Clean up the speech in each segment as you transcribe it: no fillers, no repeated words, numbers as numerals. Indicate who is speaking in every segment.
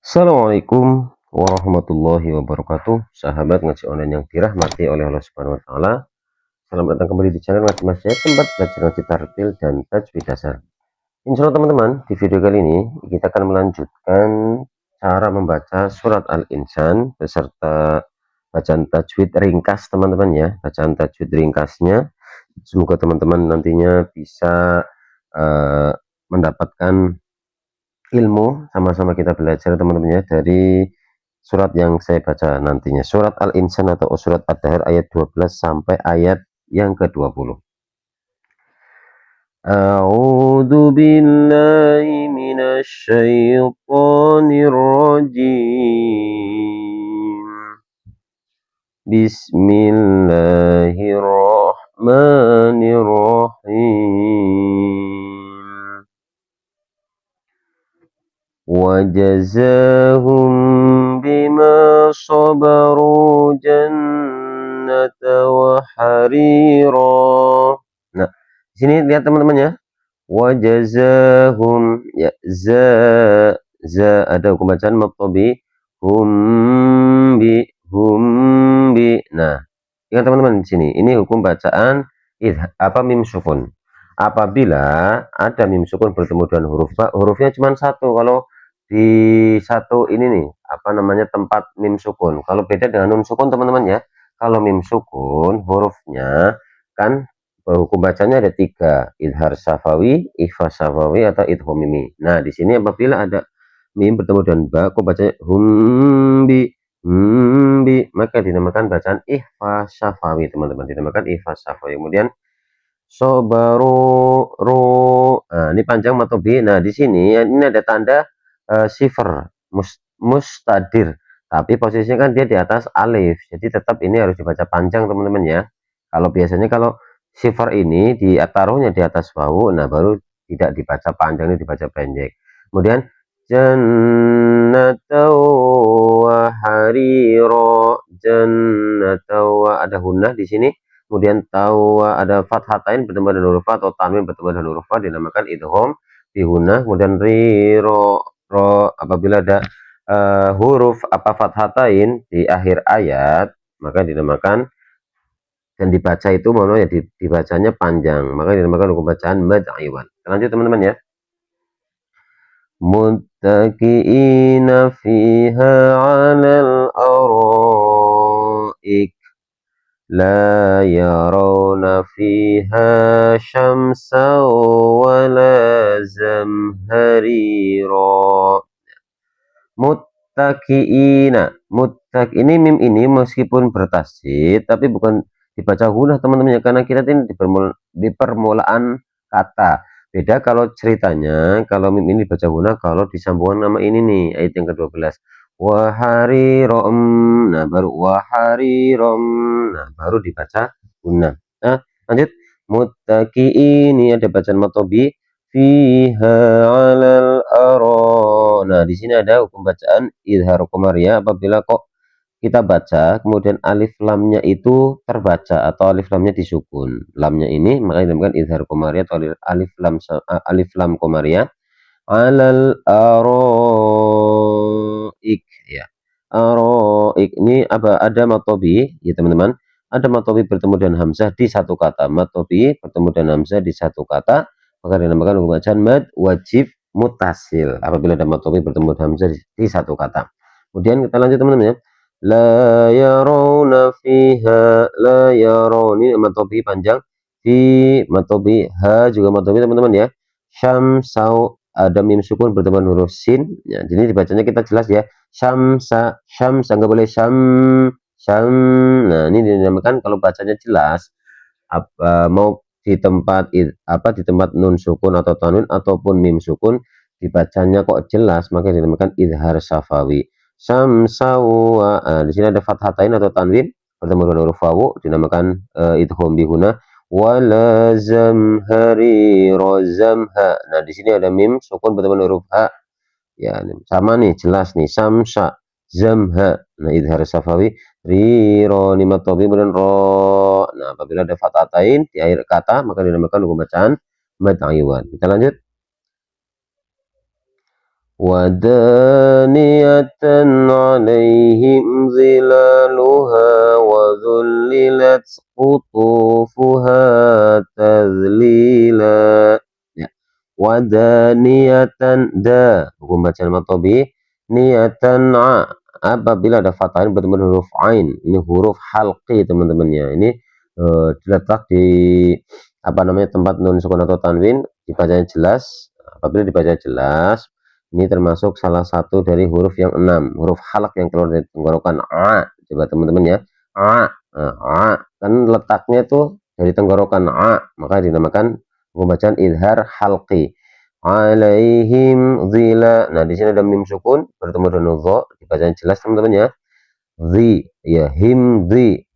Speaker 1: Assalamualaikum warahmatullahi wabarakatuh. Sahabat ngaji online yang dirahmati oleh Allah Subhanahu wa taala. Selamat datang kembali di channel Ngaji Mas, tempat belajar ngaji tartil dan tajwid dasar. Insyaallah teman-teman, di video kali ini kita akan melanjutkan cara membaca surat Al-Insan beserta bacaan tajwid ringkas teman-teman ya. Bacaan tajwid ringkasnya. Semoga teman-teman nantinya bisa eh, mendapatkan ilmu, sama-sama kita belajar teman-teman ya, dari surat yang saya baca nantinya, surat Al-Insan atau surat Ad-Dahr ayat 12 sampai ayat yang ke-20. A'udzu billahi minasy syaithanir rajim. Bismillahirrahmanirrahim. وجزاهم بما صبروا جنة وحريرا. Nah, di sini lihat teman-teman ya. Wajazahum ya, za ada hukum bacaan maqtabi, hum bi. Nah, ingat teman-teman di sini. Ini hukum bacaan mim sukun. Apabila ada mim sukun bertemu dengan huruf ba, hurufnya cuma satu. Kalau di satu ini nih tempat mim sukun, kalau beda dengan nun sukun teman-teman ya. Kalau mim sukun hurufnya kan hukum bacanya ada tiga, idhar safawi, ikhfa safawi, atau idgham mimi. Nah di sini apabila ada mim bertemu dengan ba, kok bacanya humbi, maka dinamakan bacaan ikhfa safawi teman-teman, dinamakan ikhfa safawi. Kemudian sobaru ru, nah, ini panjang atau b. Nah di sini ini ada tanda sifar mustadir, tapi posisinya kan dia di atas alif, jadi tetap ini harus dibaca panjang teman-teman ya. Kalau biasanya kalau sifar ini taruhnya di atas wawu, nah baru tidak dibaca panjang, ini dibaca pendek. Kemudian jannatau wa hariro, jannatau ada hunnah di sini. Kemudian tawa ada fathatain bertemu dengan huruf fa atau tanwin bertemu dengan huruf fa, dinamakan idgham bihunah. Kemudian ro apabila ada huruf fathatain di akhir ayat, maka dinamakan dan dibaca itu ya dibacanya panjang, maka dinamakan hukum bacaan mad iwan. Lanjut teman-teman ya. Muttaqiina fiha 'alal araik la yarawna fiha syamsa wala zamharira. Muttaqiina, ini mim ini meskipun bertasydid tapi bukan dibaca hunah teman-teman ya, karena kita ini di permulaan kata. Beda kalau ceritanya, kalau mim ini dibaca hunah kalau disambungkan nama ini nih, ayat yang ke-12. Waharirom, nah baru waharirom, nah baru dibaca hunah. Nah, lanjut. Muttaqiini ada bacaan matobi, fiha 'alal ara. Nah, di sini ada hukum bacaan idhar qamariyah apabila kok kita baca kemudian alif lamnya itu terbaca atau alif lamnya disukun. Lamnya ini maka dinamakan idhar qamariyah atau alif lam qamariyah. 'Alal araik ya. Araik ini ada matobi ya teman-teman. Ada matobi bertemu dengan hamzah di satu kata. Matobi bertemu dengan hamzah di satu kata, maka dinamakan hukum bacaan mad wajib mutasil apabila ada matobi bertemu dengan hamzah di satu kata. Kemudian kita lanjut teman-teman ya. La yarawna fiha, la yarawni matobi panjang, fi matobi, ha juga matobi teman-teman ya. Syamsau ada mim sukun bertemu dengan huruf sin ya, jadi dibacanya kita jelas ya. Syamsa, syamsa nggak boleh syam. Nah ini dinamakan kalau bacanya jelas mau di tempat di tempat nun sukun atau tanwin ataupun mim sukun, dibacanya kok jelas maka dinamakan idhar safawi. Samsawa, di sini ada fathatain atau tanwin bertemu dengan huruf wawu, dinamakan idgham bihuna. Wala zamharira, zamha. Nah di sini ada mim sukun bertemu dengan huruf ha ya, sama nih jelas nih, samsa zamha. Nah idhar safawi, riro nimat tobi kemudian ro. Nah apabila ada fathatain di akhir kata maka dinamakan hukum bacaan mad iwan. Kita lanjut. Wadaniyatan 'alaihim zilaluha wa dhullilat qutufuha tadlila. Ya. Wadaniyatan da hukum bacaan matobi niatan apabila ada fathah bertemu dengan huruf ain, ini huruf halqi teman-teman ya. Ini diletak di apa namanya tempat nun sukun atau tanwin, dibacanya jelas. Apabila dibaca jelas, ini termasuk salah satu dari huruf yang 6 huruf halq yang keluar dari tenggorokan a. Coba teman-teman ya, a. Nah, a kan letaknya tuh dari tenggorokan a, maka dinamakan pembacaan idhar halqi. Alaihim zila. Nah, di sini ada mim sukun bertemu dengan dha, dibacanya jelas teman-teman ya. Zi, ya himzi,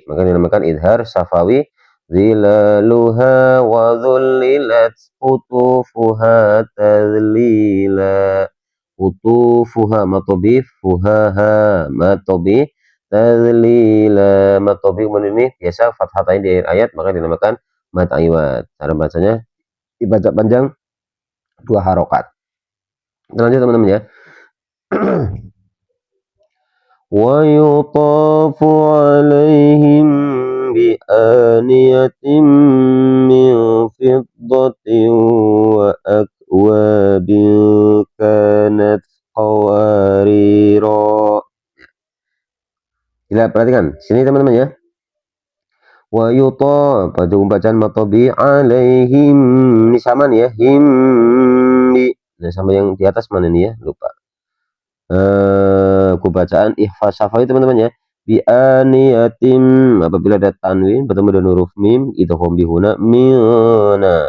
Speaker 1: maka dinamakan idhar safawi. Zilaluha wa dhullilat qutufuha tadlila. Qutufuha matobi fuhaha matobi tadlila. Matobi ini biasa fathatain di akhir ayat, maka dinamakan mad aiwat. Cara bacanya dibaca panjang 2 harokat. Kita lanjut teman-teman ya. Wa yutafu alaihim bi aniyatin min fiddatin wa akwabin kanat qawarira. Kita perhatikan sini teman-teman ya. Wa yuta pada bacaan matobi alaihim, ini sama nih ya, him. Nah, sama yang di atas mana nih ya, lupa. Bacaan ihfa syafawi teman-teman ya. Bi aniyatim, apabila ada tanwin bertemu dengan huruf mim idgham bihuna mina.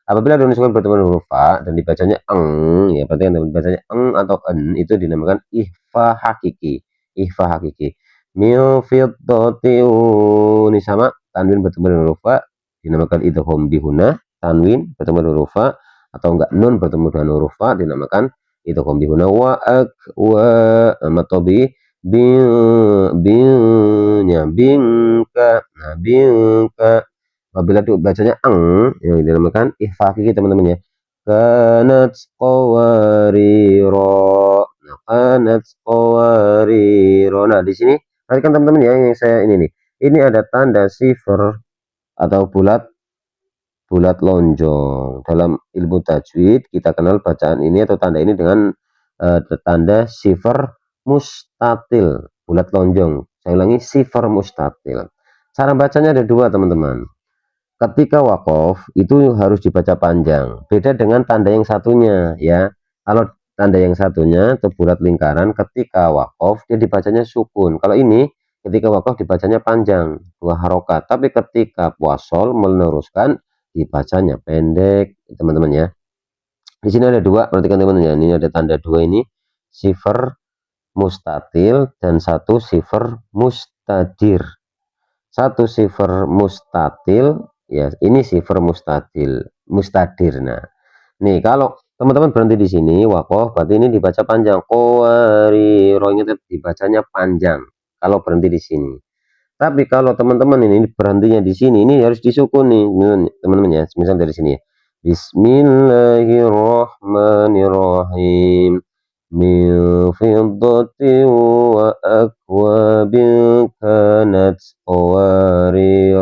Speaker 1: Apabila ada nusukan bertemu dengan huruf fa dan dibacanya eng, ya berarti yang dibacanya eng atau en itu dinamakan ihfa hakiki. Ihfa hakiki. Mil fiddati, ini sama tanwin bertemu dengan huruf fa dinamakan idgham bihuna. Tanwin bertemu dengan huruf fa atau enggak nun bertemu dengan huruf fa dinamakan idgham bihuna. Wa matobi nya bingka. Nah, bingka apabila bacanya eng yang dinamakan ihfa hakiki teman-teman ya. Kanat qawariro. Nah, kanat qawariro. Nah, di sini perhatikan teman-teman ya, yang saya ini nih. Ini ada tanda sifar atau bulat lonjong. Dalam ilmu tajwid kita kenal bacaan ini atau tanda ini dengan tanda sifar mustatil, bulat lonjong. Saya ulangi, sifar mustatil. Cara bacanya ada 2 teman-teman. Ketika wakof itu harus dibaca panjang, beda dengan tanda yang satunya ya. Kalau tanda yang satunya itu bulat lingkaran, ketika wakof dia dibacanya sukun. Kalau ini ketika wakof dibacanya panjang 2 harokat, tapi ketika wasol meneruskan dibacanya pendek teman-teman ya. Di sini ada 2, perhatikan teman-teman ya. Ini ada tanda 2 ini, sifar mustatil dan 1 sifar mustadir. 1 sifar mustatil ya, ini sifar mustadir. Nah, nih kalau teman-teman berhenti di sini wakof berarti ini dibaca panjang. Qawariro, ini dibacanya panjang kalau berhenti di sini. Tapi kalau teman-teman ini berhentinya di sini, ini harus disukun nih teman-teman ya. Misal dari sini ya. Bismillahirrahmanirrahim. Min fiddatin wa akwabin kanat qawarir.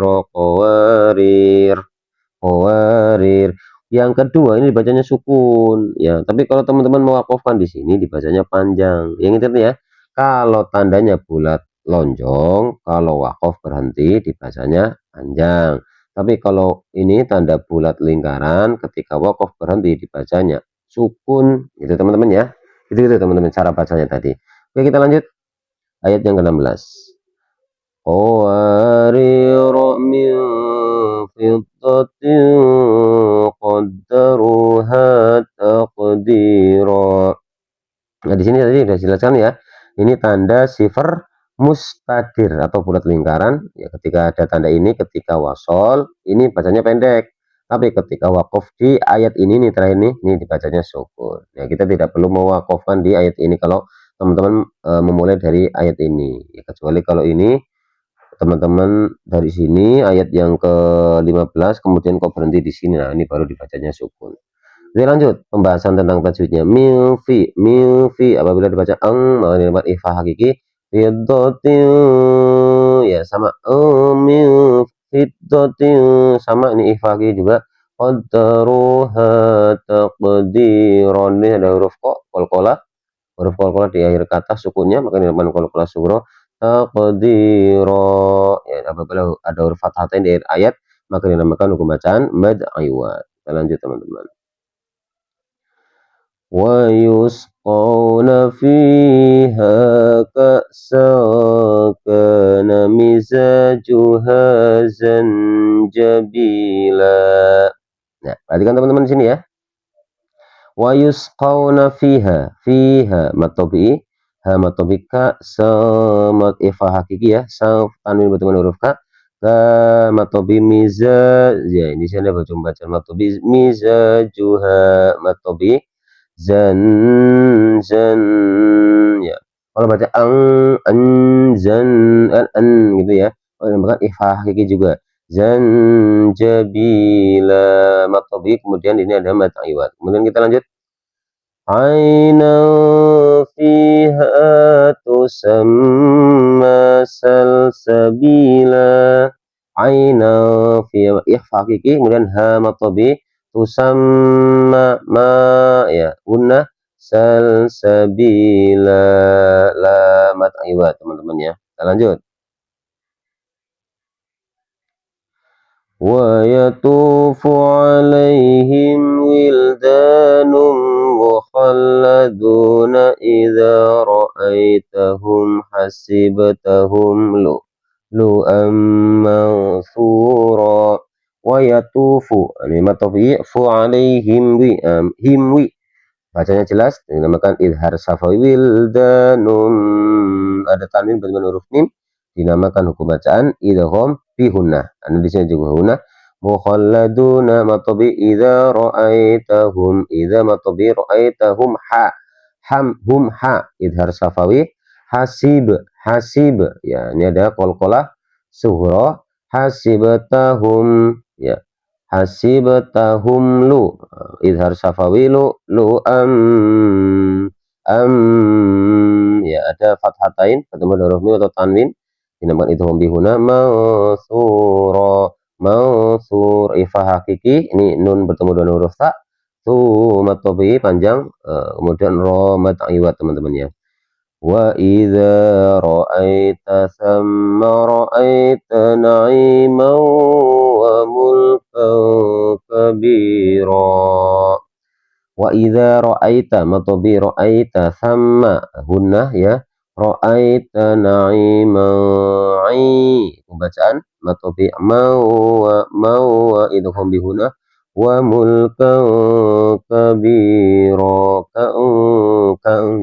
Speaker 1: Yang kedua ini dibacanya sukun ya. Tapi kalau teman-teman mewakafkan di sini dibacanya panjang. Yang itu ya. Kalau tandanya bulat lonjong, kalau wakof berhenti dibacanya panjang. Tapi kalau ini tanda bulat lingkaran, ketika wakof berhenti dibacanya sukun. Itu teman-teman ya. Itu teman-teman cara bacanya tadi. Oke, kita lanjut ayat yang ke-16. Qawariro min fiddatin qaddaruha taqdira. Nah, di sini tadi sudah dijelaskan ya. Ini tanda sifar mustadir atau bulat lingkaran. Ya, ketika ada tanda ini, ketika wasol, ini bacanya pendek. Tapi ketika wakof di ayat ini nih terakhir ini dibacanya sukun. Ya, kita tidak perlu mewakofkan di ayat ini kalau teman-teman memulai dari ayat ini. Ya, kecuali kalau ini teman-teman dari sini ayat yang ke-15 kemudian kok berhenti di sini. Nah, ini baru dibacanya sukun. Oke, lanjut pembahasan tentang tajwidnya. Milfi apabila dibaca maka dapat ikhfa hakiki. Fiddatin ya sama mil fiddatin sama ini ikhfa hakiki juga. Qaddaruha taqdiran, ini ada huruf qalqalah, huruf qalqalah di akhir kata sukunnya maka dinamakan qalqalah sughra. Taqdira ya apabila ada huruf fathatain di akhir ayat maka dinamakan hukum bacaan mad iwad. Kita lanjut teman-teman. ويسقون فيها كأسا كان مزاجها زنجبيلا. Nah, perhatikan teman-teman di sini ya. Wa yusqauna fiha matobi ha matobi ka samat ifa hakiki ya, sa tanwin bertemu huruf ka matobi miza ya, ini saya baca bacaan matobi miza juha matobi zan ya. Kalau baca an zan an gitu ya. Oh, bahkan ifa hakiki juga. Zanjabila matobi, kemudian ini ada mad iwad. Kemudian kita lanjut. Aina fiha tusamma salsabila. Aina fiha ikhfa hakiki, kemudian ha matobi tusamma ma ya gunnah salsabila la mad iwad teman-teman ya. Kita lanjut. ويطوف عليهم ولدان مخلدون إذا رأيتهم حسبتهم لؤلؤا منثورا ويطوف ini matofi'fu alaihim himwi bacanya jelas dinamakan idhar safawi wildanum, ada tanwin bertemu huruf mim dinamakan hukum bacaan idgham fi hunnah. Anu di sini juga hunnah. Mukhalladuna matobi idza ra'aitahum hum ha idhar safawi hasib ya, ini ada qalqalah sughra hasibtahum ya, hasibtahum idhar safawi ya, ada fathatain ketemu huruf mim atau tanwin dinamakan idgham bihuna mansur ifa hakiki, ini nun bertemu dengan huruf ta tu matobi panjang kemudian ro mad iwad teman-teman ya. Wa idza ra'aita thamma ra'aita na'iman wa mulkan kabira. Wa idza ra'aita matobi ra'aita thamma hunnah ya, ra'aita na'iman pembacaan matobi mau idgham bihuna wa mulkan kabira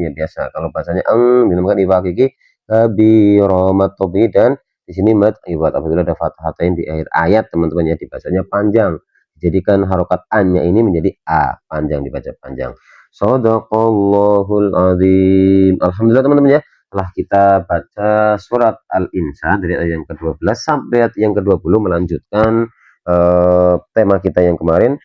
Speaker 1: ya biasa kalau bahasanya dinamakan ifa hakiki kabira matobi, dan di sini mad iwad apabila ada fathatain di akhir ayat teman-teman ya, dibacanya panjang, jadikan harokat an-nya ini menjadi a, panjang, dibaca panjang. Shadaqallahul azim. Alhamdulillah teman-teman ya, setelah kita baca surat Al-Insan dari ayat yang ke-12 sampai ayat yang ke-20 melanjutkan tema kita yang kemarin.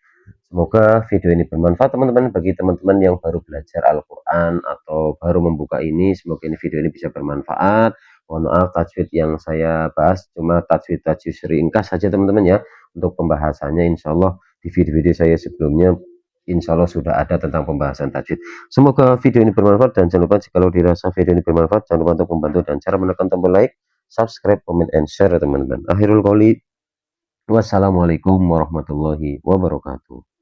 Speaker 1: Semoga video ini bermanfaat teman-teman, bagi teman-teman yang baru belajar Al-Quran atau baru membuka ini, semoga ini video ini bisa bermanfaat. Mohon maaf tajwid yang saya bahas cuma tajwid ringkas saja teman-teman ya. Untuk pembahasannya insya Allah di video-video saya sebelumnya insya Allah sudah ada tentang pembahasan tajwid. Semoga video ini bermanfaat, dan jangan lupa jika dirasa video ini bermanfaat jangan lupa untuk membantu dan cara menekan tombol like, subscribe, comment, and share teman-teman. Akhirul qouli wassalamualaikum warahmatullahi wabarakatuh.